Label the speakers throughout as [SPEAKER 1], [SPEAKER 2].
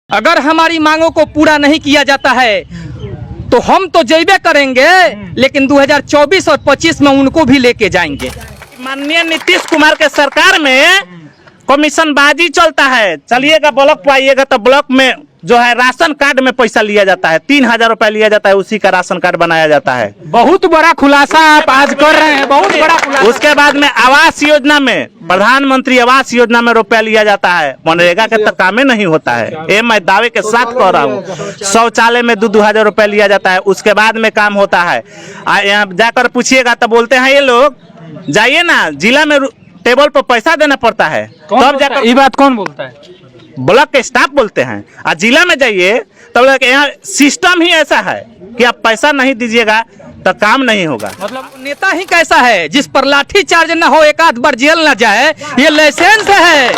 [SPEAKER 1] अगर हमारी मांगों को पूरा नहीं किया जाता है तो हम तो जैबे करेंगे, लेकिन 2024 और 25 में उनको भी लेके जाएंगे।
[SPEAKER 2] माननीय नीतीश कुमार के सरकार में कमीशन बाजी चलता है। चलिएगा ब्लॉक पे आइएगा तो ब्लॉक में जो है राशन कार्ड में पैसा लिया जाता है, 3000 रुपया लिया जाता है, उसी का राशन कार्ड बनाया जाता है।
[SPEAKER 3] बहुत बड़ा खुलासा आप आज कर रहे हैं, बहुत बड़ा खुलासा।
[SPEAKER 2] उसके बाद में आवास योजना में, प्रधानमंत्री आवास योजना में रुपया लिया जाता है, मनरेगा के तो कामे नहीं होता है। ये मैं दावे के साथ कह रहा हूँ। शौचालय में 2-2000 रुपया लिया जाता है, उसके बाद में काम होता है। यहाँ जाकर पूछिएगा तो बोलते हैं ये लोग, जाइए ना जिला में टेबल पर पैसा देना पड़ता है, तब जाकर।
[SPEAKER 3] ये बात कौन बोलता है?
[SPEAKER 2] ब्लॉक के स्टाफ बोलते हैं। और जिला में जाइए तब यहाँ सिस्टम ही ऐसा है कि आप पैसा नहीं दीजिएगा तो काम नहीं होगा।
[SPEAKER 1] मतलब नेता ही कैसा है जिस पर लाठी चार्ज न हो, एक आध बार जेल न जाए, ये लाइसेंस है।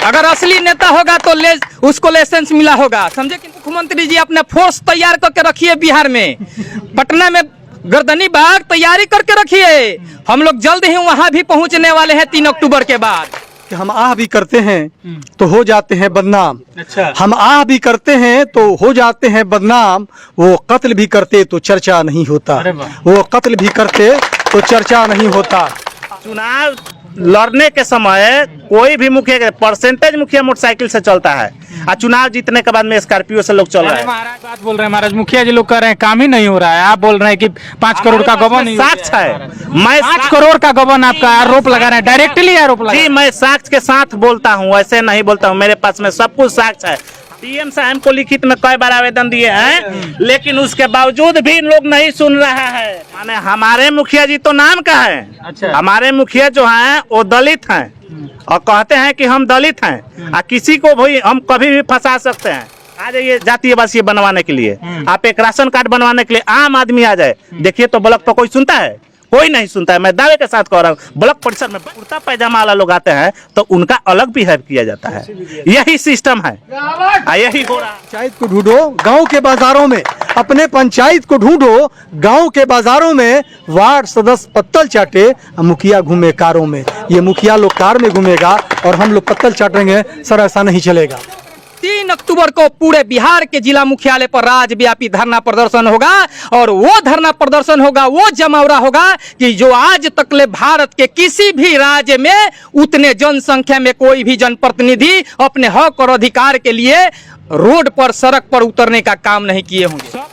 [SPEAKER 1] अगर असली नेता होगा तो उसको लाइसेंस मिला होगा, समझे कि मुख्यमंत्री जी अपने फोर्स तैयार करके रखिए। बिहार में पटना में गर्दनी बाग तैयारी करके रखिए। हम लोग जल्द ही वहां भी पहुंचने वाले हैं 3 अक्टूबर के बाद।
[SPEAKER 4] कि हम आह भी करते हैं तो हो जाते हैं बदनाम।
[SPEAKER 3] अच्छा।
[SPEAKER 4] हम आह भी करते हैं तो हो जाते हैं बदनाम। वो कत्ल भी करते तो चर्चा नहीं होता। वो कत्ल भी करते तो चर्चा नहीं होता।
[SPEAKER 2] चुनाव लड़ने के समय कोई भी मुखिया, परसेंटेज मुखिया मोटरसाइकिल से चलता है, और चुनाव जीतने के बाद में स्कॉर्पियो से लोग चल रहे हैं।
[SPEAKER 3] महाराज बात बोल रहे हैं, महाराज मुखिया जी लोग कह रहे हैं काम ही नहीं हो रहा है। आप बोल रहे हैं कि 5 करोड़ का गबन
[SPEAKER 2] साक्ष्य है। मैं
[SPEAKER 3] 5 करोड़ का गबन आपका आरोप लगा रहे हैं, डायरेक्टली आरोप लगा।
[SPEAKER 2] जी, मैं साक्ष्य के साथ बोलता हूँ, ऐसे नहीं बोलता हूँ। मेरे पास में सब कुछ साक्ष्य है। सीएम साहब को लिखित में कई बार आवेदन दिए हैं, लेकिन उसके बावजूद भी लोग नहीं सुन रहा है। माने हमारे मुखिया जी तो नाम का है।
[SPEAKER 3] अच्छा।
[SPEAKER 2] हमारे मुखिया जो हैं वो दलित हैं और कहते हैं कि हम दलित हैं, और किसी को भी हम कभी भी फंसा सकते हैं। आ जाइए जातीय आवासीय बनवाने के लिए, आप एक राशन कार्ड बनवाने के लिए आम आदमी आ जाए, देखिए तो ब्लॉक पर कोई सुनता है? कोई नहीं सुनता है। मैं दावे के साथ कह रहा हूँ, ब्लॉक परिसर में कुर्ता पैजामा वाला लोग आते हैं तो उनका अलग बिहेव किया जाता है। यही सिस्टम है, यही हो रहा है।
[SPEAKER 4] पंचायत को ढूंढो गांव के बाजारों में, अपने पंचायत को ढूंढो गांव के बाजारों में। वार्ड सदस्य पत्तल चाटे, मुखिया घूमे कारों में। ये मुखिया लोग कार में घूमेगा और हम लोग पत्तल चाटेंगे, सर ऐसा नहीं चलेगा।
[SPEAKER 1] 3 अक्टूबर को पूरे बिहार के जिला मुख्यालय पर राज्यव्यापी धरना प्रदर्शन होगा, और वो धरना प्रदर्शन होगा, वो जमावड़ा होगा कि जो आज तक ले भारत के किसी भी राज्य में उतने जनसंख्या में कोई भी जनप्रतिनिधि अपने हक और अधिकार के लिए रोड पर, सड़क पर उतरने का काम नहीं किए होंगे।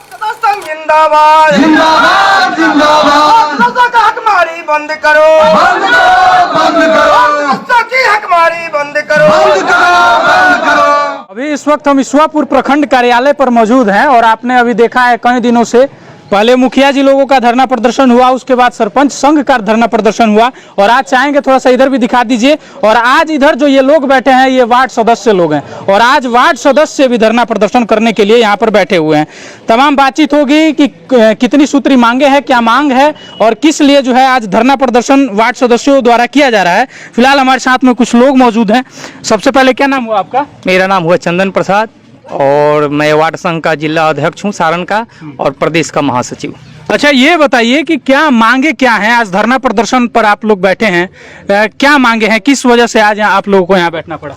[SPEAKER 5] जिंदाबाद जिंदाबाद जिंदाबाद। नशा का हकमारी बंद करो, बंद करो, बंद करो। नशा की हकमारी बंद करो, बंद करो, बंद करो।
[SPEAKER 3] अभी इस वक्त हम ईश्वरपुर प्रखंड कार्यालय पर मौजूद हैं, और आपने अभी देखा है कई दिनों से पहले मुखिया जी लोगों का धरना प्रदर्शन हुआ, उसके बाद सरपंच संघ का धरना प्रदर्शन हुआ, और आज चाहेंगे थोड़ा सा इधर भी दिखा दीजिए। और आज इधर जो ये लोग बैठे हैं ये वार्ड सदस्य लोग हैं, और आज वार्ड सदस्य भी धरना प्रदर्शन करने के लिए यहाँ पर बैठे हुए हैं। तमाम बातचीत होगी कि कितनी सूत्री मांगे हैं, क्या मांग है, और किस लिए जो है आज धरना प्रदर्शन वार्ड सदस्यों द्वारा किया जा रहा है। फिलहाल हमारे साथ में कुछ लोग मौजूद हैं। सबसे पहले क्या नाम हुआ आपका?
[SPEAKER 1] मेरा नाम हुआ चंदन प्रसाद, और मैं वार्ड संघ का जिला अध्यक्ष हूँ सारण का, और प्रदेश का महासचिव।
[SPEAKER 3] अच्छा, ये बताइए कि क्या मांगे क्या हैं? आज धरना प्रदर्शन पर आप लोग बैठे हैं, क्या मांगे हैं, किस वजह से आज आप लोगों को यहाँ बैठना पड़ा?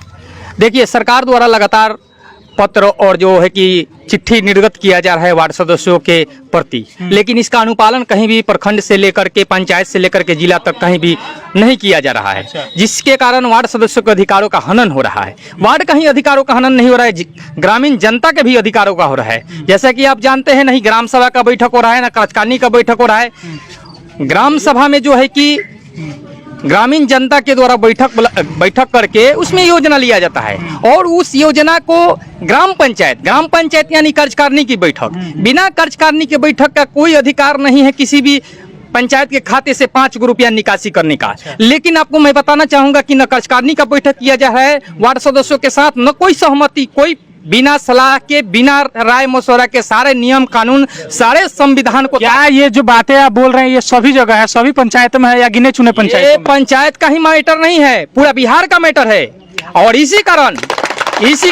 [SPEAKER 1] देखिए, सरकार द्वारा लगातार पत्र और जो है कि चिट्ठी निर्गत किया जा रहा है वार्ड सदस्यों के प्रति, लेकिन इसका अनुपालन कहीं भी प्रखंड से लेकर के, पंचायत से लेकर के जिला तक कहीं भी नहीं किया जा रहा है, जिसके कारण वार्ड सदस्यों के अधिकारों का हनन हो रहा है। वार्ड का ही अधिकारों का हनन नहीं हो रहा है, ग्रामीण जनता के भी अधिकारों का हो रहा है। जैसा कि आप जानते हैं, नहीं ग्राम सभा का बैठक हो रहा है, ना कार्यकारिणी का बैठक हो रहा है। ग्राम सभा में जो है कि ग्रामीण जनता के द्वारा बैठक करके उसमें योजना लिया जाता है, और उस योजना को ग्राम पंचायत यानी कार्यकारिणी की बैठक, बिना कार्यकारिणी की बैठक का कोई अधिकार नहीं है किसी भी पंचायत के खाते से 5 रुपया निकासी करने का। लेकिन आपको मैं बताना चाहूंगा कि न कार्यकारिणी का बैठक किया जा रहा है वार्ड सदस्यों के साथ, न कोई सहमति, कोई बिना सलाह के, बिना राय मशवरा के सारे नियम कानून, सारे संविधान को।
[SPEAKER 3] क्या ये जो बातें आप बोल रहे हैं ये सभी जगह है, सभी पंचायत में है, या गिने चुने पंचायत?
[SPEAKER 1] ये पंचायत का ही मैटर नहीं है, पूरा बिहार का मैटर है। और इसी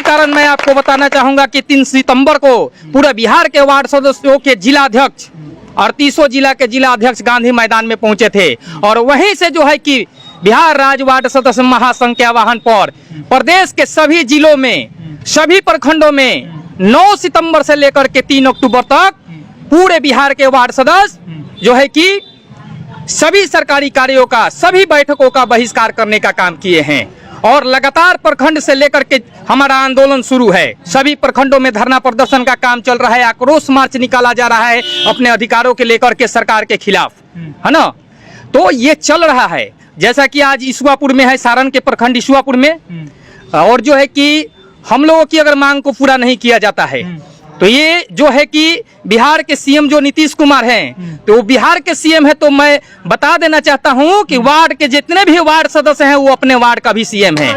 [SPEAKER 1] कारण मैं आपको बताना चाहूंगा कि 3 सितंबर को पूरा बिहार के वार्ड सदस्यों के जिला अध्यक्ष 38 जिला के जिला अध्यक्ष गांधी मैदान में पहुंचे थे, और वहीं से जो है कि बिहार राज्य वार्ड सदस्य महासंघ के आह्वान पर प्रदेश के सभी जिलों में, सभी प्रखंडों में 9 सितंबर से लेकर के 3 अक्टूबर तक पूरे बिहार के वार्ड सदस्य जो है कि सभी सरकारी कार्यों का, सभी बैठकों का बहिष्कार करने का काम किए हैं। और लगातार प्रखंड से लेकर के हमारा आंदोलन शुरू है। सभी प्रखंडों में धरना प्रदर्शन का काम चल रहा है, आक्रोश मार्च निकाला जा रहा है अपने अधिकारों के लेकर के सरकार के खिलाफ, है ना। तो ये चल रहा है, जैसा कि आज ईसुआपुर में है, सारण के प्रखंड ईसुआपुर में। और जो है कि हम लोगों की अगर मांग को पूरा नहीं किया जाता है तो ये जो है कि बिहार के सीएम जो नीतीश कुमार हैं, तो बिहार के सीएम है, तो मैं बता देना चाहता हूं कि वार्ड के जितने भी वार्ड सदस्य हैं वो अपने वार्ड का भी सीएम है।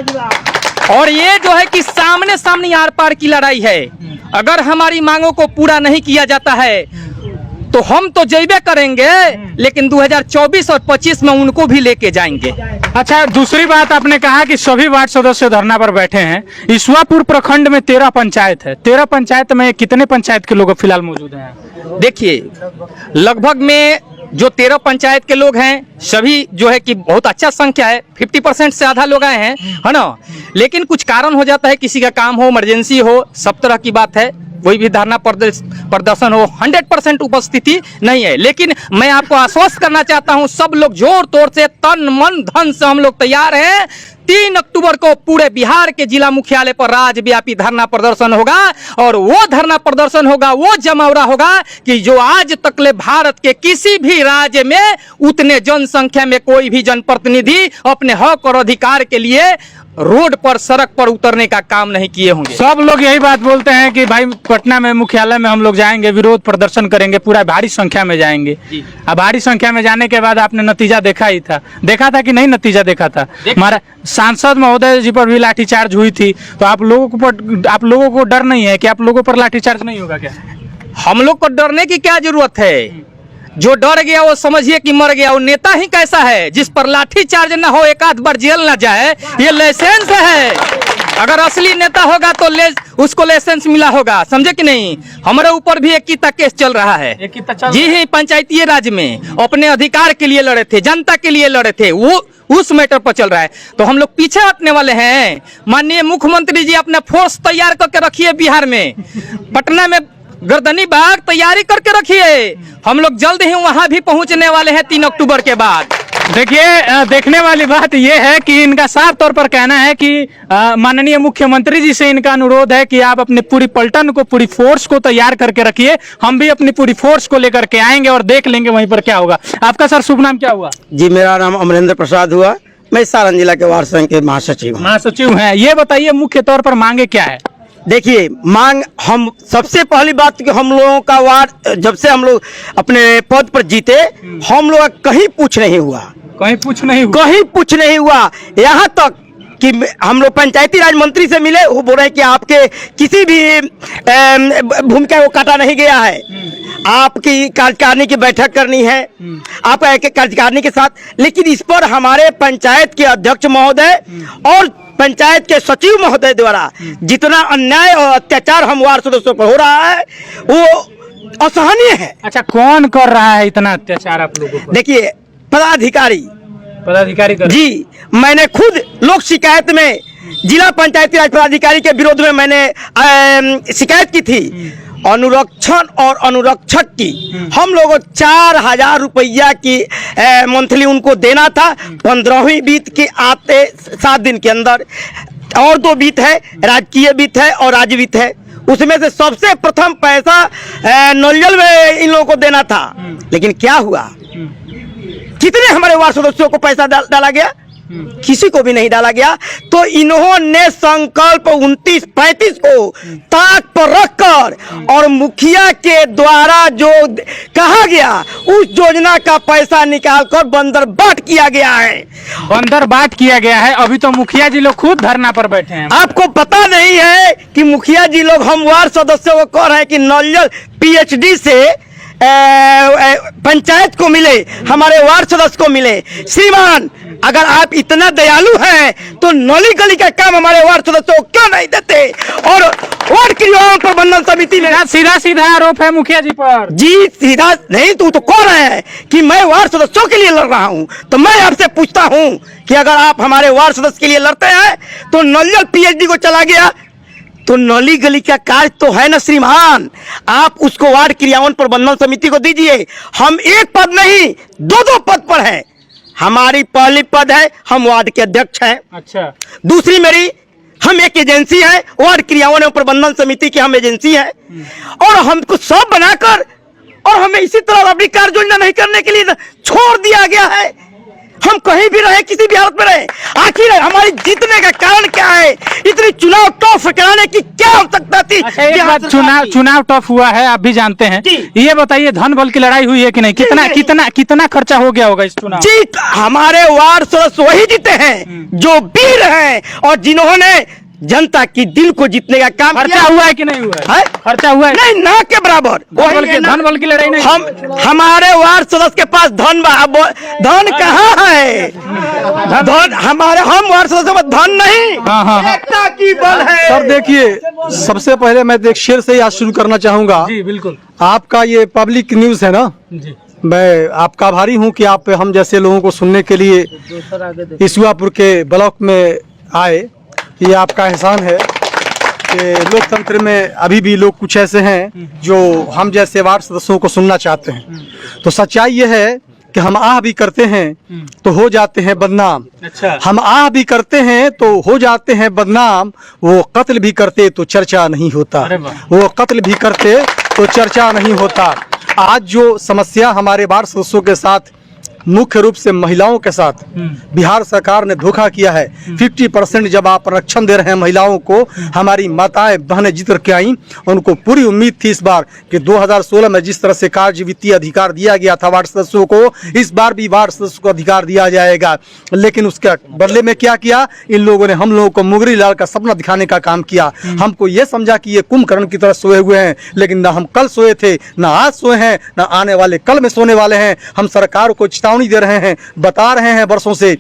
[SPEAKER 1] और ये जो है कि सामने सामने आर पार की लड़ाई है। अगर हमारी मांगों को पूरा नहीं किया जाता है तो हम तो जैबे करेंगे, लेकिन 2024 और 25 में उनको भी लेके जाएंगे।
[SPEAKER 3] अच्छा, दूसरी बात आपने कहा कि सभी वार्ड सदस्य धरना पर बैठे हैं। ईसुआपुर प्रखंड में 13 पंचायत है। 13 पंचायत में कितने पंचायत के लोग फिलहाल मौजूद हैं?
[SPEAKER 1] देखिए, लगभग में जो 13 पंचायत के लोग हैं सभी जो है कि बहुत अच्छा संख्या है, 50% से आधा लोग आए हैं, है ना। लेकिन कुछ कारण हो जाता है, किसी का काम हो, इमरजेंसी हो, सब तरह की बात है, कोई भी धरना प्रदर्शन हो, 100% उपस्थिति नहीं है। लेकिन मैं आपको आश्वस्त करना चाहता हूं, सब लोग जोर तोड़ से, तन मन धन से हम लोग तैयार हैं। 3 अक्टूबर को पूरे बिहार के जिला मुख्यालय पर राज्यव्यापी धरना प्रदर्शन होगा। और वो धरना प्रदर्शन होगा, वो जमावड़ा होगा कि जो आज तक ले भारत के किसी भी राज्य में उतने जनसंख्या में कोई भी जनप्रतिनिधि अपने हक और अधिकार के लिए रोड पर, सड़क पर उतरने का काम नहीं किए होंगे।
[SPEAKER 3] सब लोग यही बात बोलते हैं कि भाई पटना में मुख्यालय में हम लोग जाएंगे, विरोध प्रदर्शन करेंगे, पूरा भारी संख्या में जाएंगे। अब भारी संख्या में जाने के बाद आपने नतीजा देखा ही था, देखा था कि नहीं? नतीजा देखा था। हमारा सांसद महोदय जी पर भी लाठीचार्ज हुई थी। तो आप लोगों को डर नहीं है कि आप लोगों पर लाठीचार्ज नहीं होगा क्या?
[SPEAKER 1] हम लोग को डरने की क्या जरूरत है? जो डर गया वो समझिए कि मर गया। वो नेता ही कैसा है जिस पर लाठी चार्ज न हो, एक आध बार जेल न जाए, ये लाइसेंस है। अगर असली नेता होगा तो उसको लाइसेंस मिला होगा, समझे कि नहीं। हमारे ऊपर भी एक किता केस चल रहा है। जी ही, पंचायती राज में अपने अधिकार के लिए लड़े थे, जनता के लिए लड़े थे, वो उस मैटर पर चल रहा है। तो हम लोग पीछे हटने वाले हैं? माननीय मुख्यमंत्री जी अपना फोर्स तैयार करके रखिए, बिहार में पटना में गर्दनी बाग तैयारी करके रखिए। हम लोग जल्द ही वहां भी पहुंचने वाले हैं 3 अक्टूबर के बाद।
[SPEAKER 3] देखिए, देखने वाली बात यह है कि इनका साफ तौर पर कहना है कि माननीय मुख्यमंत्री जी से इनका अनुरोध है कि आप अपनी पूरी पलटन को, पूरी फोर्स को तैयार करके रखिए। हम भी अपनी पूरी फोर्स को लेकर के आएंगे और देख लेंगे वहीं पर क्या होगा। आपका सर शुभ नाम क्या हुआ?
[SPEAKER 6] जी, मेरा नाम अमरेंद्र प्रसाद हुआ। मैं सारण जिला के वार्ड संघ के
[SPEAKER 3] महासचिव हैं। ये बताइए मुख्य तौर पर मांगे क्या है?
[SPEAKER 6] देखिए, मांग, हम सबसे पहली बात कि हम लोगों का वार्ड जब से हम लोग अपने पद पर जीते, हम लोग कहीं पूछ नहीं हुआ,
[SPEAKER 3] कहीं पूछ नहीं हुआ। यहाँ तक कि हम लोग पंचायती राज मंत्री से मिले, वो बोल रहे हैं कि आपके किसी भी भूमिका को काटा नहीं गया है, आपकी कार्यकारिणी की बैठक करनी है, आप कार्यकारिणी के साथ। लेकिन इस पर हमारे पंचायत के अध्यक्ष महोदय और पंचायत के सचिव महोदय द्वारा जितना अन्याय और अत्याचार हम वार्ड सदस्यों पर हो रहा है वो असहनीय है। अच्छा, कौन कर रहा है इतना अत्याचार आप लोगों पर?
[SPEAKER 6] देखिए, पदाधिकारी जी, मैंने खुद लोक शिकायत में जिला पंचायती राज पदाधिकारी के विरोध में मैंने शिकायत की थी। अनुरक्षण और अनुरक्षक की हम लोगों 4000 रुपया की मंथली उनको देना था। 15वीं बीत के आते 7 दिन के अंदर और 2 बीत है, राजकीय बीत है और राज्य बीत है। उसमें से सबसे प्रथम पैसा नलजल में इन लोगों को देना था। लेकिन क्या हुआ, कितने हमारे वार्ड सदस्यों को पैसा डाला गया? किसी को भी नहीं डाला गया। तो इन्होंने संकल्प 29-35 को ताक पर रखकर और मुखिया के द्वारा जो कहा गया उस योजना का पैसा निकालकर बंदरबाट किया गया है।
[SPEAKER 3] बंदरबाट किया गया है। अभी तो मुखिया जी लोग खुद धरना पर बैठे हैं।
[SPEAKER 6] आपको पता नहीं है कि मुखिया जी लोग हम वार्ड सदस्यों को कह रहे हैं कि नलजल PhD से पंचायत को मिले, हमारे वार्ड सदस्य को मिले। श्रीमान, अगर आप इतना दयालु हैं तो नली गली का काम हमारे वार्ड सदस्यों को क्यों नहीं देते और वार्ड की युवाओं पर प्रबंधन समिति में।
[SPEAKER 3] सीधा आरोप है मुखिया जी पर।
[SPEAKER 6] जी सीधा नहीं, तू तो कौन है कि मैं वार्ड सदस्यों के लिए लड़ रहा हूं? तो मैं आपसे पूछता हूं कि अगर आप हमारे वार्ड सदस्य के लिए लड़ते हैं तो नलियल पीएचडी को चला गया तो नली गली का कार्य तो है ना श्रीमान, आप उसको वार्ड क्रियान्वयन प्रबंधन समिति को दीजिए। हम एक पद नहीं, दो पद पर हैं। हमारी पहली पद है, हम वार्ड के अध्यक्ष हैं।
[SPEAKER 3] अच्छा।
[SPEAKER 6] दूसरी मेरी, हम एक एजेंसी है, वार्ड क्रियान्वयन एवं प्रबंधन समिति की हम एजेंसी है, और हमको सब बनाकर और हमें इसी तरह अपनी कार्य योजना नहीं करने के लिए छोड़ दिया गया है। हम कहीं भी रहे, किसी भी हालत में रहे, आखिर हमारी जीतने का कारण क्या है? इतनी चुनाव टॉप कराने की क्या आवश्यकता थी?
[SPEAKER 3] अच्छा, एक बात, चुनाव टॉप हुआ है, आप भी जानते हैं। ये बताइए, धन बल की लड़ाई हुई है कि नहीं? कितना खर्चा हो गया होगा इस चुनाव?
[SPEAKER 6] जी, हमारे वार्ड सदस्य वही जीते हैं जो वीर हैं और जिन्होंने जनता की दिल को जीतने का काम
[SPEAKER 3] खर्चा हुआ है कि नहीं हुआ है? खर्चा हुआ है?
[SPEAKER 6] नहीं, ना के बराबर।
[SPEAKER 3] धन बल की लड़ाई नहीं।
[SPEAKER 6] हमारे वार्ड सदस्य के पास धन कहाँ है? धन हमारे, हम वार्ड सदस्य में धन नहीं, एकता की बल है।
[SPEAKER 4] सर देखिए, सबसे पहले मैं एक शेर से ही आज शुरू करना चाहूंगा।
[SPEAKER 3] जी बिल्कुल।
[SPEAKER 4] आपका ये पब्लिक न्यूज है ना
[SPEAKER 3] जी,
[SPEAKER 4] मैं आपका आभारी हूँ कि आप हम जैसे लोगों को सुनने के लिए ईसुआपुर के ब्लॉक में आए। ये आपका एहसान है कि लोकतंत्र में अभी भी लोग कुछ ऐसे हैं जो हम जैसे वार्ड सदस्यों को सुनना चाहते हैं। तो सच्चाई ये है कि हम आह भी करते हैं तो हो जाते हैं बदनाम।
[SPEAKER 3] अच्छा।
[SPEAKER 4] हम आह भी करते हैं तो हो जाते हैं बदनाम। वो कत्ल भी करते तो चर्चा नहीं होता। वो कत्ल भी करते तो चर्चा नहीं होता। आज जो समस्या हमारे वार्ड सदस्यों के साथ, मुख्य रूप से महिलाओं के साथ बिहार सरकार ने धोखा किया है। 50% जब आप आरक्षण दे रहे हैं महिलाओं को, हमारी माताएं बहनें जीत के आई, उनको पूरी उम्मीद थी इस बार कि 2016 में जिस तरह से कार्य वित्तीय अधिकार दिया गया था वार्ड सदस्यों को, इस बार भी वार्ड सदस्यों को अधिकार दिया जाएगा। लेकिन उसके बदले में क्या किया इन लोगों ने? हम लोगों को मुगरी लाल का सपना दिखाने का काम किया। हमको ये समझा कि ये कुंभकर्ण की तरह सोए हुए हैं, लेकिन ना हम कल सोए थे, ना आज सोए हैं, ना आने वाले कल में सोने वाले हैं। हम सरकार को चेतावनी दे रहे हैं, बता रहे हैं वर्षों से,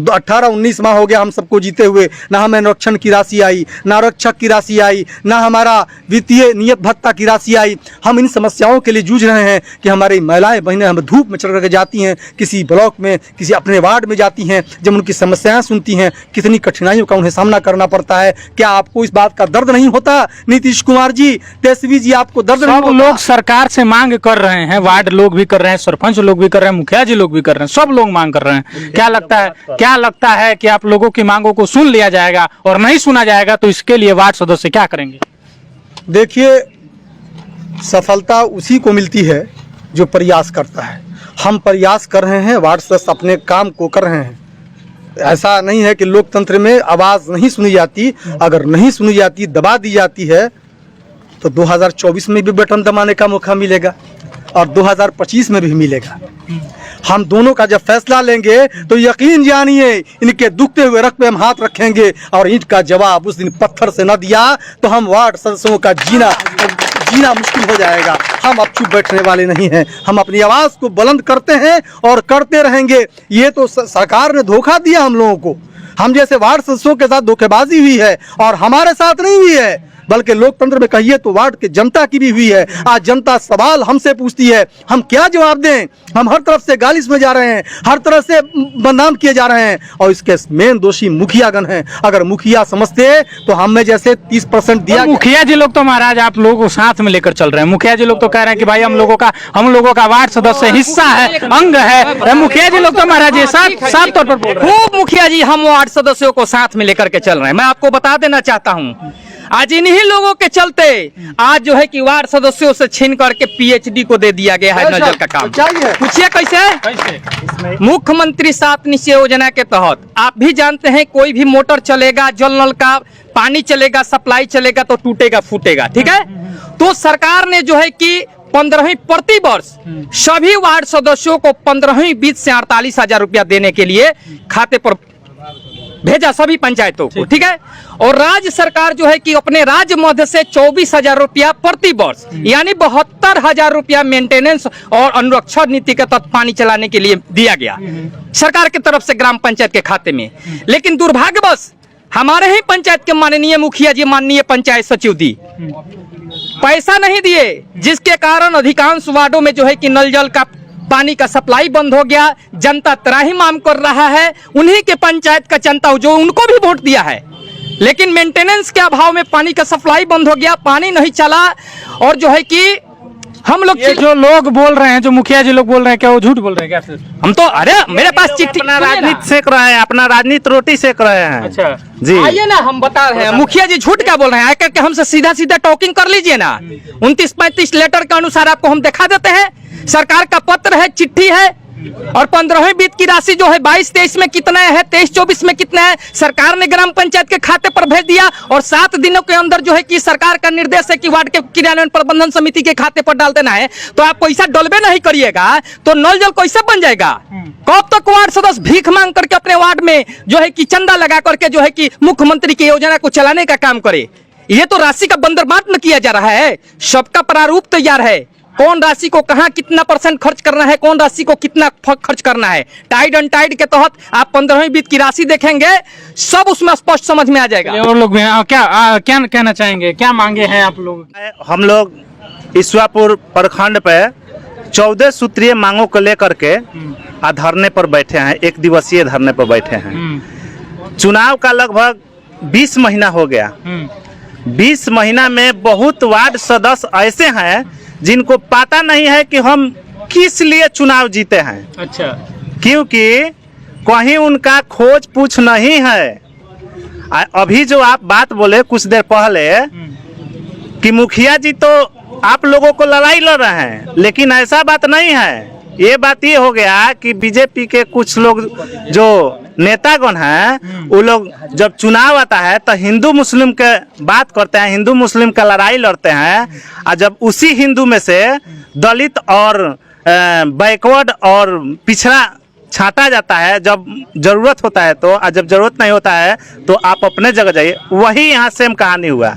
[SPEAKER 4] 18-19 माह हो गया हम सबको जीते हुए, ना हमें आरक्षण की राशि आई, ना आरक्षक की राशि आई, ना हमारा वित्तीय नियत भत्ता की राशि आई। हम इन समस्याओं के लिए जूझ रहे हैं कि हमारी महिलाएं बहनें हम धूप में चढ़ करके जाती हैं, किसी ब्लॉक में, किसी अपने वार्ड में जाती हैं, जब उनकी समस्याएं सुनती हैं, कितनी कठिनाइयों का उन्हें सामना करना पड़ता है। क्या आपको इस बात का दर्द नहीं होता? नीतीश कुमार जी, तेजस्वी जी, आपको दर्द नहीं होता?
[SPEAKER 3] लोग सरकार से मांग कर रहे हैं, वार्ड लोग भी कर रहे हैं, सरपंच लोग भी कर रहे हैं, मुखिया जी लोग भी कर रहे हैं, सब लोग मांग कर रहे हैं। क्या लगता है कि आप लोगों की मांगों को सुन लिया जाएगा? और नहीं सुना जाएगा तो इसके लिए वार्ड सदस्य क्या करेंगे?
[SPEAKER 4] देखिए, सफलता उसी को मिलती है जो प्रयास करता है। हम प्रयास कर रहे हैं, वार्ड सदस्य अपने काम को कर रहे हैं। ऐसा नहीं है कि लोकतंत्र में आवाज नहीं सुनी जाती। अगर नहीं सुनी जाती, दबा दी जाती है, तो 2024 में भी बटन दबाने का मौका मिलेगा और 2025 में भी मिलेगा। हम दोनों का जब फैसला लेंगे तो यकीन जानिए इनके दुखते हुए रख पे हम हाथ रखेंगे और ईंट का जवाब उस दिन पत्थर से न दिया तो हम वार्ड सदस्यों का जीना मुश्किल हो जाएगा। हम अब चुप बैठने वाले नहीं हैं। हम अपनी आवाज को बुलंद करते हैं और करते रहेंगे। ये तो सरकार ने धोखा दिया हम लोगों को। हम जैसे वार्ड सदस्यों के साथ धोखेबाजी हुई है और हमारे साथ नहीं हुई है, बल्कि लोकतंत्र में कहिए तो वार्ड के जनता की भी हुई है। आज जनता सवाल हमसे पूछती है, हम क्या जवाब दें? हम हर तरफ से गालिश में जा रहे हैं, हर तरफ से बदनाम किए जा रहे हैं और इसके मेन दोषी मुखियागण हैं। अगर मुखिया समझते तो हमें जैसे 30% दिया।
[SPEAKER 3] मुखिया जी लोग तो महाराज आप लोगों को साथ में लेकर चल रहे हैं। मुखिया जी लोग तो कह रहे हैं कि भाई हम लोगों का वार्ड सदस्य हिस्सा है, अंग है। मुखिया जी लोग तो महाराज ये साफ तौर पर बोल रहे हैं।
[SPEAKER 1] खूब मुखिया जी, हम वार्ड सदस्यों को साथ में लेकर के चल रहे हैं। मैं आपको बता देना चाहता हूँ, आज इन्हीं लोगों के चलते आज जो है कि वार्ड सदस्यों से छीन करके पीएचडी को दे दिया गया है नजर का काम। पूछिए कैसे? मुख्यमंत्री 7 निश्चय योजना के तहत आप भी जानते हैं, कोई भी मोटर चलेगा, जल नल का पानी चलेगा, सप्लाई चलेगा तो टूटेगा फूटेगा, ठीक है? तो सरकार ने जो है कि 15वीं प्रति वर्ष सभी वार्ड सदस्यों को 15वीं 20 से 48,000 रुपया देने के लिए खाते पर भेजा सभी पंचायतों को, ठीक है? और राज्य सरकार जो है कि अपने राज्य मध्य से 24,000 रुपया प्रति वर्ष यानी 72,000 रुपया मेंटेनेंस और अनुरक्षण नीति के तहत पानी चलाने के लिए दिया गया सरकार की तरफ से ग्राम पंचायत के खाते में। लेकिन दुर्भाग्यवश हमारे ही पंचायत के माननीय मुखिया जी, माननीय पंचायत सचिव दी पैसा नहीं दिए, जिसके कारण अधिकांश वार्डों में जो है कि नल जल का पानी का सप्लाई बंद हो गया। जनता त्राहिमाम कर रहा है, उन्हीं के पंचायत का जनता जो उनको भी वोट दिया है, लेकिन मेंटेनेंस के अभाव में पानी का सप्लाई बंद हो गया, पानी नहीं चला। और जो है कि हम लोग
[SPEAKER 3] ये जो लोग बोल रहे हैं, जो मुखिया जी लोग बोल रहे हैं, क्या वो झूठ बोल रहे हैं क्या?
[SPEAKER 1] हम तो अरे मेरे पास चिट्ठी,
[SPEAKER 2] अपना राजनीति सेक रहे हैं, अपना राजनीति रोटी सेक रहे हैं।
[SPEAKER 3] अच्छा
[SPEAKER 2] जी
[SPEAKER 1] आइए ना, हम बता रहे हैं मुखिया जी झूठ क्या बोल रहे हैं, आकर के हमसे सीधा सीधा टॉकिंग कर लीजिए ना। 29-35 लेटर के अनुसार आपको हम दिखा देते हैं, सरकार का पत्र है, चिट्ठी है, और 15वीं वित्त की राशि जो है 22-23 में कितना है, 23-24 में कितना है, सरकार ने ग्राम पंचायत के खाते पर भेज दिया। और 7 दिनों के अंदर जो है कि सरकार का निर्देश है कि वार्ड के क्रियान्वयन प्रबंधन समिति के खाते पर डाल देना है। तो आप पैसा डलबे नहीं करिएगा तो नल जल कैसे बन जाएगा? कब तक वार्ड सदस्य भीख मांग करके अपने वार्ड में जो है कि चंदा लगा करके जो है कि मुख्यमंत्री की योजना को चलाने का काम करे? ये तो राशि का बंदरबाट न किया जा रहा है, सबका प्रारूप तैयार है, कौन राशि को कहां कितना % खर्च करना है, कौन राशि को कितना खर्च करना है। टाइड अनटाइड के तहत आप 15वीं वित्त की राशि देखेंगे, सब उसमें स्पष्ट समझ में आ जाएगा।
[SPEAKER 3] और लोग भी हैं, क्या कहना चाहेंगे, क्या मांगे हैं आप लोग?
[SPEAKER 2] हम लोग ईश्वापुर प्रखंड पे 14 सूत्रीय मांगों को लेकर के धरने पर बैठे हैं, 1 दिवसीय धरने पर बैठे हैं। चुनाव का लगभग 20 महीना हो गया। 20 महीना में बहुत वार्ड सदस्य ऐसे हैं जिनको पता नहीं है कि हम किस लिए चुनाव जीते हैं।
[SPEAKER 3] अच्छा,
[SPEAKER 2] क्योंकि कहीं उनका खोज पूछ नहीं है। अभी जो आप बात बोले कुछ देर पहले कि मुखिया जी तो आप लोगों को लड़ाई लड़ रहे हैं, लेकिन ऐसा बात नहीं है। ये बात ये हो गया कि बीजेपी के कुछ लोग जो नेतागण हैं, वो लोग जब चुनाव आता है तो हिंदू मुस्लिम के बात करते हैं, हिंदू मुस्लिम का लड़ाई लड़ते हैं। और जब उसी हिंदू में से दलित और बैकवर्ड और पिछड़ा छांटा जाता है, जब जरूरत होता है तो, और जब जरूरत नहीं होता है तो आप अपने जगह जाइए। वही यहाँ सेम कहानी हुआ।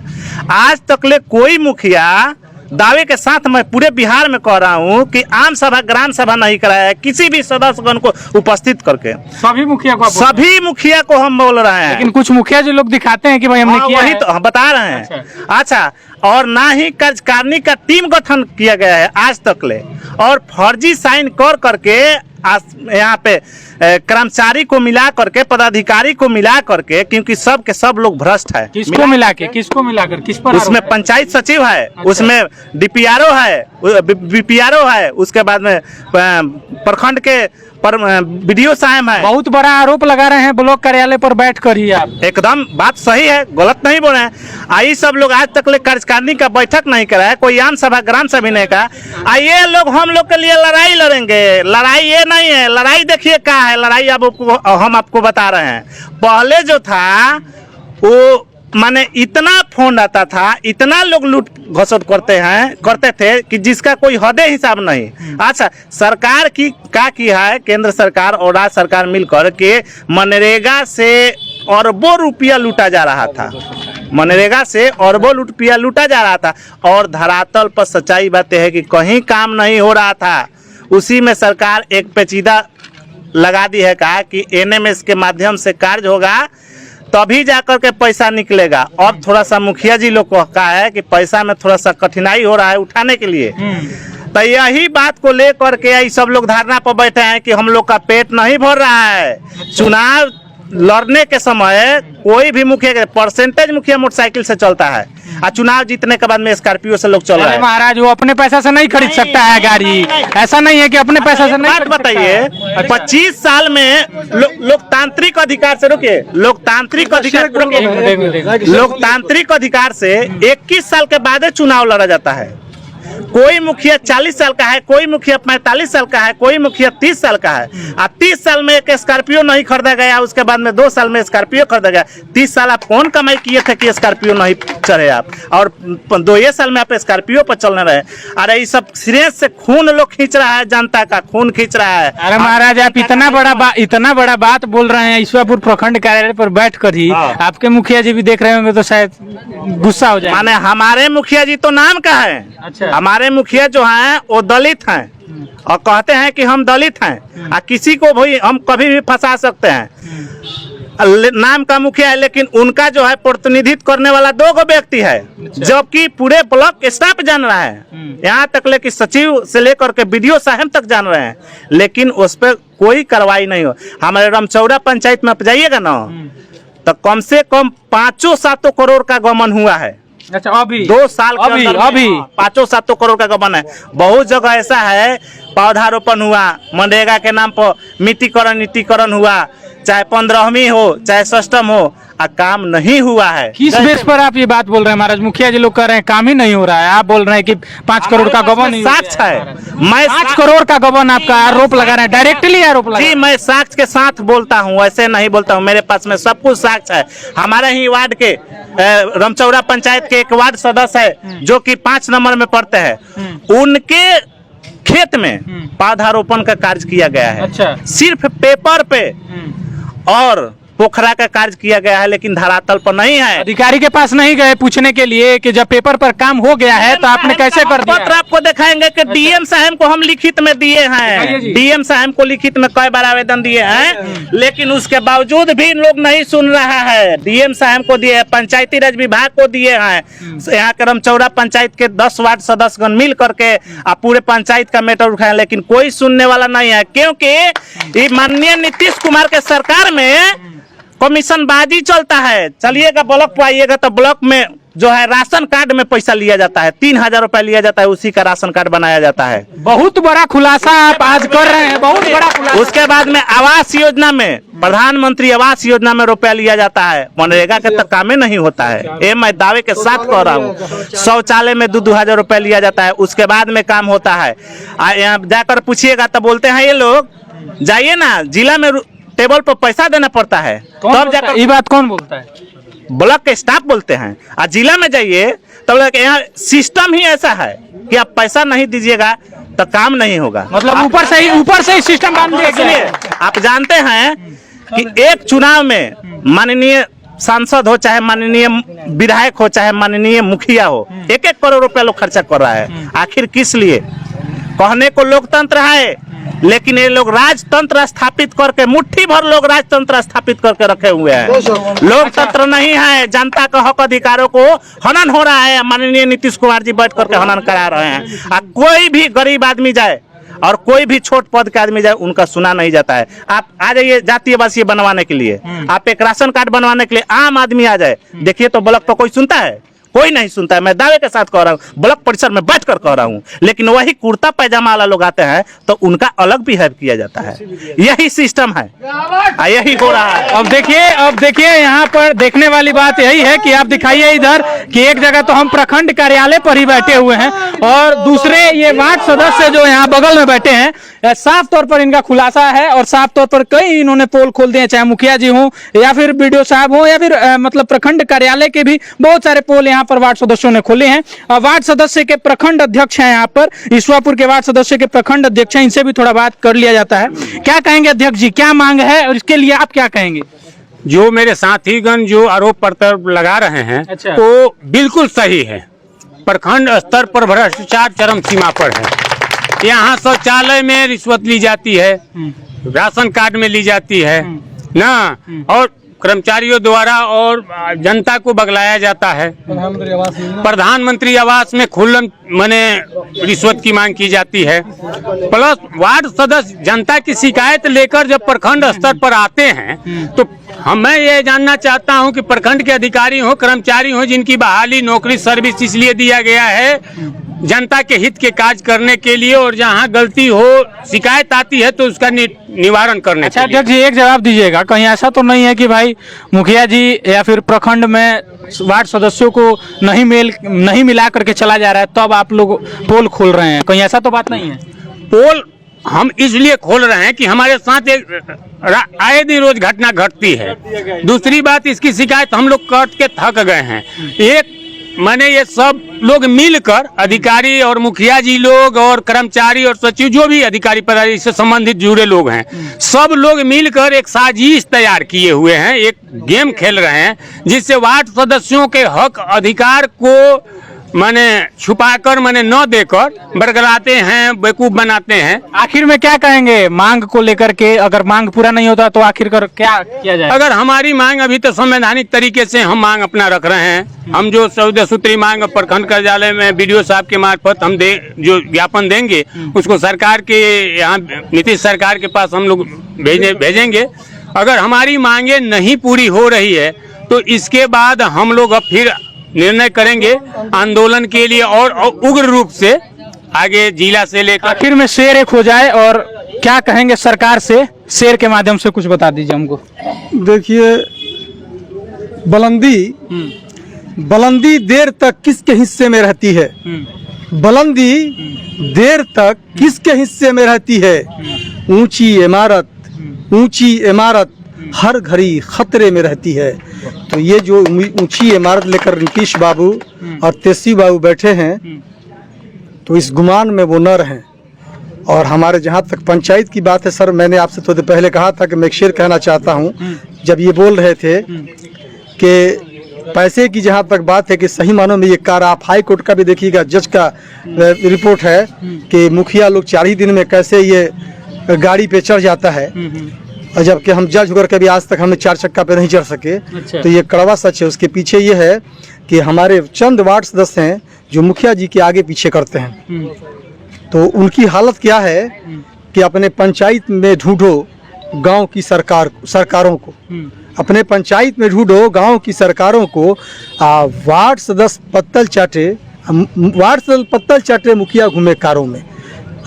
[SPEAKER 2] आज तक ले कोई मुखिया, दावे के साथ मैं पूरे बिहार में कह रहा हूँ कि आम सभा ग्राम सभा नहीं कराया है किसी भी सदस्यगण को उपस्थित करके।
[SPEAKER 3] सभी मुखिया को
[SPEAKER 2] सभी मुखिया को हम बोल रहे हैं,
[SPEAKER 3] लेकिन कुछ मुखिया जी लोग दिखाते हैं कि भाई हमने किया
[SPEAKER 2] वही
[SPEAKER 3] है।
[SPEAKER 2] तो हम बता रहे हैं। अच्छा, और ना ही कार्यकारिणी का टीम गठन किया गया है आज तक ले, और फर्जी साइन कर करके यहाँ पे कर्मचारी को मिला करके, पदाधिकारी को मिला करके, क्योंकि सब के सब लोग भ्रष्ट है।
[SPEAKER 3] किसको मिला के, किसको मिलाकर, किस पर?
[SPEAKER 2] उसमें पंचायत सचिव है, उसमें डीपीआरओ है, बीपीआरओ है, उसके बाद में प्रखंड के पर बीडीओ साहब है।
[SPEAKER 3] बहुत बड़ा आरोप लगा रहे हैं ब्लॉक कार्यालय पर बैठ कर ही आप।
[SPEAKER 2] एकदम बात सही है, गलत नहीं बोल रहे हैं। आई सब लोग आज तक ले कार्यकारिणी का बैठक नहीं करा है, कोई आम सभा ग्राम सभा नहीं का। ये लोग हम लोग के लिए लड़ाई लड़ेंगे, लड़ाई ये नहीं है। लड़ाई देखिए क्या है, लड़ाई अब हम आपको बता रहे हैं। पहले जो था वो माने इतना फोन आता था, इतना लोग लूट घसोट करते थे कि जिसका कोई हद हिसाब नहीं। अच्छा, सरकार की क्या किया है, केंद्र सरकार और राज्य सरकार मिलकर के मनरेगा से अरबों रुपया लूटा जा रहा था, मनरेगा से अरबों रुपया लूटा जा रहा था। और धरातल पर सच्चाई बात है कि कहीं काम नहीं हो रहा था। उसी में सरकार एक पेचीदा लगा दी है, कहा कि एनएमएस के माध्यम से कार्य होगा तभी जाकर के पैसा निकलेगा। और थोड़ा सा मुखिया जी लोग को कहा है कि पैसा में थोड़ा सा कठिनाई हो रहा है उठाने के लिए। तो यही बात को लेकर के ये सब लोग धरना पर बैठे हैं कि हम लोग का पेट नहीं भर रहा है। चुनाव लड़ने के समय कोई भी मुखिया, परसेंटेज मुखिया मोटरसाइकिल से चलता है, और चुनाव जीतने के बाद में स्कॉर्पियो से लोग चल रहे हैं।
[SPEAKER 3] महाराज, वो अपने पैसा से नहीं खरीद सकता है गाड़ी, ऐसा नहीं है कि अपने पैसा से नहीं।
[SPEAKER 2] बात बताइए, 25 साल में लोकतांत्रिक अधिकार से, रुकिए, लोकतांत्रिक अधिकार से 21 साल के बाद चुनाव लड़ा जाता है। कोई मुखिया 40 साल का है, कोई मुखिया 45 साल का है, कोई मुखिया 30 साल का है। 30 साल में एक स्कॉर्पियो नहीं खरीदा गया, उसके बाद में 2 साल में स्कॉर्पियो खरीदा गया। 30 साल आप कौन कमाई किए थे कि स्कॉर्पियो नहीं चढ़े आप, और 2 साल में आप स्कॉर्पियो पर चलने रहे। अरे ये सब सिरे से खून लोग खींच रहा है, जनता का खून खींच रहा है।
[SPEAKER 3] अरे महाराज, आप इतना बड़ा बात बोल रहे हैं ईश्वरपुर प्रखंड कार्यालय पर बैठ कर ही। आपके मुखिया जी भी देख रहे होंगे तो शायद गुस्सा हो जाए।
[SPEAKER 2] माने हमारे मुखिया जी तो नाम का है।
[SPEAKER 3] अच्छा,
[SPEAKER 2] हमारे मुखिया जो हैं वो दलित हैं और कहते हैं कि हम दलित हैं, और किसी को भी हम कभी भी फंसा सकते हैं। नाम का मुखिया है, लेकिन उनका जो है प्रतिनिधित्व करने वाला 2 व्यक्ति है, जबकि पूरे ब्लॉक स्टाफ जान रहा है, यहाँ तक लेकर सचिव से लेकर के BDO साहब तक जान रहे हैं, लेकिन उस पर कोई कार्रवाई नहीं हो। हमारे रमचौड़ा पंचायत में आप जाइएगा ना, तो कम से कम 500-700 करोड़ का गबन हुआ है।
[SPEAKER 3] अच्छा, अभी
[SPEAKER 2] 2 साल के
[SPEAKER 3] अभी
[SPEAKER 2] अंदर
[SPEAKER 3] अभी
[SPEAKER 2] 500-700 करोड़ का गबन है। बहुत जगह ऐसा है, पौधारोपण हुआ, मनरेगा के नाम पर नीतिकरण हुआ, चाहे 15वीं हो चाहे 6वीं हो, काम नहीं हुआ है।
[SPEAKER 3] किस बेस पर आप ये बात बोल रहे हैं महाराज? मुखिया जी लोग कह रहे हैं काम ही नहीं हो रहा है, आप बोल रहे हैं कि 5 करोड़ का गबन नहीं हो
[SPEAKER 2] साक्ष्य है। मैं
[SPEAKER 3] 5 करोड़ का गबन आपका आरोप लगा रहे हैं, डायरेक्टली आरोप लगा रहे
[SPEAKER 2] जी,
[SPEAKER 3] हैं।
[SPEAKER 2] मैं साक्ष्य के साथ बोलता हूँ, ऐसे नहीं बोलता हूँ। मेरे पास में सब कुछ साक्ष्य है। हमारे ही वार्ड के रमचौड़ा पंचायत के एक वार्ड सदस्य है जो कि 5 नंबर में पढ़ते हैं, उनके खेत में पौधारोपण का कार्य किया गया है।
[SPEAKER 3] अच्छा।
[SPEAKER 2] सिर्फ पेपर पे और पोखरा का कार्य किया गया है, लेकिन धरातल पर नहीं है।
[SPEAKER 3] अधिकारी के पास नहीं गए पूछने के लिए कि जब पेपर पर काम हो गया है तो आपने कैसे कर दिया?
[SPEAKER 2] पत्र आपको दिखाएंगे कि DM साहब को हम लिखित में दिए हैं, DM साहब को लिखित में कई बार आवेदन दिए हैं, लेकिन उसके बावजूद भी लोग नहीं सुन रहा है। DM साहब को दिए, पंचायती राज विभाग को दिए हैं, यहाँ के रमचौड़ा पंचायत के 10 वार्ड सदस्यगण मिल करके पूरे पंचायत का मैटर उठाए, लेकिन कोई सुनने वाला नहीं है, क्योंकि ये माननीय नीतीश कुमार के सरकार में कमीशन बाजी चलता है। चलिएगा ब्लॉक पे आइएगा तो ब्लॉक में जो है राशन कार्ड में पैसा लिया जाता है, 3000 रुपया लिया जाता है, उसी का राशन कार्ड बनाया जाता है।
[SPEAKER 3] बहुत बड़ा खुलासा आप आज कर रहे हैं, बहुत बड़ा खुलासा।
[SPEAKER 2] उसके बाद में आवास योजना में, प्रधानमंत्री आवास योजना में रुपया लिया जाता है, मनरेगा के तक काम नहीं होता है। ये मैं दावे के साथ कह रहा हूँ। शौचालय में 2-2000 रुपया लिया जाता है, उसके बाद में काम होता है। यहाँ जाकर पूछिएगा तो बोलते हैं ये लोग, जाइए ना जिला में टेबल पर पैसा देना पड़ता है, तब जाकर
[SPEAKER 3] ये बात कौन बोलता है?
[SPEAKER 2] ब्लॉक के स्टाफ बोलते हैं। और जिला में जाइए तब यहाँ सिस्टम ही ऐसा है कि आप पैसा नहीं दीजिएगा तो काम नहीं होगा।
[SPEAKER 3] मतलब ऊपर से ही सिस्टम बांध दिया गया है।
[SPEAKER 2] आप जानते हैं कि एक चुनाव में माननीय सांसद हो, चाहे माननीय विधायक हो, चाहे माननीय मुखिया हो, 1-1 करोड़ रुपया लोग खर्चा कर रहा है। आखिर किस लिए? कहने को लोकतंत्र है, लेकिन ये लोग राजतंत्र स्थापित करके, मुट्ठी भर लोग राजतंत्र स्थापित करके रखे हुए हैं। लोकतंत्र नहीं है, जनता का हक अधिकारों को हनन हो रहा है। माननीय नीतीश कुमार जी बैठ करके हनन करा रहे हैं। कोई भी गरीब आदमी जाए और कोई भी छोट पद का आदमी जाए, उनका सुना नहीं जाता है। आप आ जाइए जातीय आवासीय बनवाने के लिए, आप एक राशन कार्ड बनवाने के लिए आम आदमी आ जाए, देखिए तो ब्लॉक पर कोई सुनता है? कोई नहीं सुनता है। मैं दावे के साथ कह रहा हूँ, ब्लॉक परिसर में बैठकर कह रहा हूँ। लेकिन वही कुर्ता पैजामा वाला लोग आते हैं तो उनका अलग बिहेव किया जाता है। यही सिस्टम है, यही हो रहा है।
[SPEAKER 3] अब देखिए यहाँ पर देखने वाली बात यही है कि आप दिखाइए इधर कि एक जगह तो हम प्रखंड कार्यालय पर ही बैठे हुए हैं और दूसरे ये वार्ड सदस्य जो यहाँ बगल में बैठे हैं, साफ तौर पर इनका खुलासा है और साफ तौर पर कई इन्होंने पोल खोल दिए, चाहे मुखिया जी हों या फिर BDO साहब हों या फिर मतलब प्रखंड कार्यालय के भी बहुत सारे पोल यहाँ पर वार्ड सदस्यों ने खोले हैं। वार्ड सदस्य के प्रखंड अध्यक्ष हैं यहाँ पर, ईश्वरपुर के वार्ड सदस्य के प्रखंड अध्यक्ष हैं, इनसे भी थोड़ा बात कर लिया जाता है। क्या कहेंगे अध्यक्ष जी, क्या मांग है और इसके लिए आप क्या कहेंगे?
[SPEAKER 7] जो मेरे साथीगण जो आरोप प्रत्यारोप लगा रहे हैं,
[SPEAKER 3] अच्छा।
[SPEAKER 7] तो बिल्कुल सही है। प्रखंड स्तर पर भ्रष्टाचार चरम सीमा पर है। यहाँ शौचालय में रिश्वत ली जाती है, राशन कार्ड में ली जाती है ना, और कर्मचारियों द्वारा और जनता को बगलाया जाता है। प्रधानमंत्री आवास में खुल्लम माने रिश्वत की मांग की जाती है। प्लस वार्ड सदस्य जनता की शिकायत लेकर जब प्रखंड स्तर पर आते हैं तो मैं ये जानना चाहता हूं कि प्रखंड के अधिकारी हो, कर्मचारी हो, जिनकी बहाली नौकरी सर्विस इसलिए दिया गया है जनता के हित के कार्य करने के लिए, और जहां गलती हो शिकायत आती है तो उसका निवारण करने
[SPEAKER 3] अच्छा
[SPEAKER 7] के लिए।
[SPEAKER 3] अध्यक्ष जी एक जवाब दीजिएगा, कहीं ऐसा तो नहीं है कि भाई मुखिया जी या फिर प्रखंड में वार्ड सदस्यों को नहीं मिला करके चला जा रहा है तब आप लोग पोल खोल रहे हैं, कहीं ऐसा तो बात नहीं है?
[SPEAKER 7] पोल हम इसलिए खोल रहे हैं कि हमारे साथ एक आए दिन रोज घटना घटती है। दूसरी बात, इसकी शिकायत हम लोग कर के थक गए हैं। एक मैंने ये सब लोग मिलकर, अधिकारी और मुखिया जी लोग और कर्मचारी और सचिव, जो भी अधिकारी पदाधिकारी से संबंधित जुड़े लोग हैं, सब लोग मिलकर एक साजिश तैयार किए हुए हैं, एक गेम खेल रहे हैं जिससे वार्ड सदस्यों के हक अधिकार को माने छुपाकर माने न देकर बरगलाते हैं, बेवकूफ बनाते हैं।
[SPEAKER 3] आखिर में क्या कहेंगे मांग को लेकर के? अगर मांग पूरा नहीं होता तो आखिर कर क्या किया जाए?
[SPEAKER 7] अगर हमारी मांग अभी तो संवैधानिक तरीके से हम मांग अपना रख रहे हैं। हम जो 14 सूत्री मांग प्रखंड कार्यालय में BDO साहब के मार्फत हम जो ज्ञापन देंगे उसको सरकार के यहाँ नीतीश सरकार के पास हम लोग भेजेंगे। अगर हमारी मांगे नहीं पूरी हो रही है तो इसके बाद हम लोग अब फिर निर्णय करेंगे आंदोलन के लिए और उग्र रूप से आगे जिला से लेकर।
[SPEAKER 3] आखिर में शेर एक हो जाए और क्या कहेंगे सरकार से? शेर के माध्यम से कुछ बता दीजिए हमको।
[SPEAKER 4] देखिए, बुलंदी देर तक किसके हिस्से में रहती है? बुलंदी देर तक किसके हिस्से में रहती है? ऊंची इमारत हर घड़ी खतरे में रहती है। तो ये जो ऊंची इमारत लेकर नीतीश बाबू और तेजस्वी बाबू बैठे हैं, तो इस गुमान में वो न रहें। और हमारे जहाँ तक पंचायत की बात है सर, मैंने आपसे थोड़ी देर पहले कहा था कि मैं एक शेर कहना चाहता हूँ। जब ये बोल रहे थे कि पैसे की जहाँ तक बात है कि सही मानों में ये कार, आप हाई कोर्ट का भी देखिएगा, जज का रिपोर्ट है कि मुखिया लोग 4 ही दिन में कैसे ये गाड़ी पे चढ़ जाता है, और जबकि हम जज होकर के भी आज तक हमने 4 चक्का पे नहीं चढ़ सके।
[SPEAKER 3] अच्छा।
[SPEAKER 4] तो ये कड़वा सच है। उसके पीछे ये है कि हमारे चंद वार्ड सदस्य हैं जो मुखिया जी के आगे पीछे करते हैं। तो उनकी हालत क्या है कि अपने पंचायत में ढूंढो गांव की सरकारों को, अपने पंचायत में ढूंढो गांव की सरकारों को। वार्ड सदस्य पत्तल चाटे मुखिया घूमे कारों में।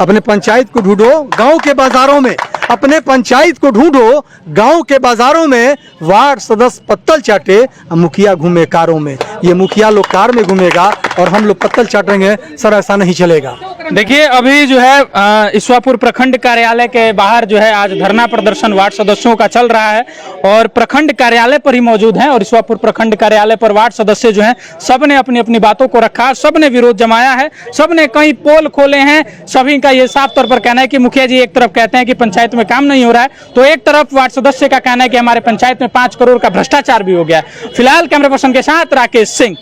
[SPEAKER 4] अपने पंचायत को ढूंढो गांव के बाजारों में, अपने पंचायत को ढूंढो गांव के बाजारों में। वार्ड सदस्य पत्तल चाटे, मुखिया घूमे कारों में। ये मुखिया लोग कार में घूमेगा और हम लोग पत्तल चाटेंगे सर, ऐसा नहीं चलेगा।
[SPEAKER 3] देखिए, अभी जो है ईश्वापुर प्रखंड कार्यालय के बाहर जो है आज धरना प्रदर्शन वार्ड सदस्यों का चल रहा है और प्रखंड कार्यालय पर ही मौजूद हैं। और ईश्वापुर प्रखंड कार्यालय पर वार्ड सदस्य जो हैं सब ने अपनी अपनी बातों को रखा, सब ने विरोध जमाया है, सब ने कई पोल खोले हैं। सभी का ये साफ तौर पर कहना है कि मुखिया जी एक तरफ कहते हैं कि पंचायत में काम नहीं हो रहा है, तो एक तरफ वार्ड सदस्य का कहना है कि हमारे पंचायत में 5 करोड़ का भ्रष्टाचार भी हो गया। फिलहाल कैमरा पर्सन के साथ राकेश सिंह।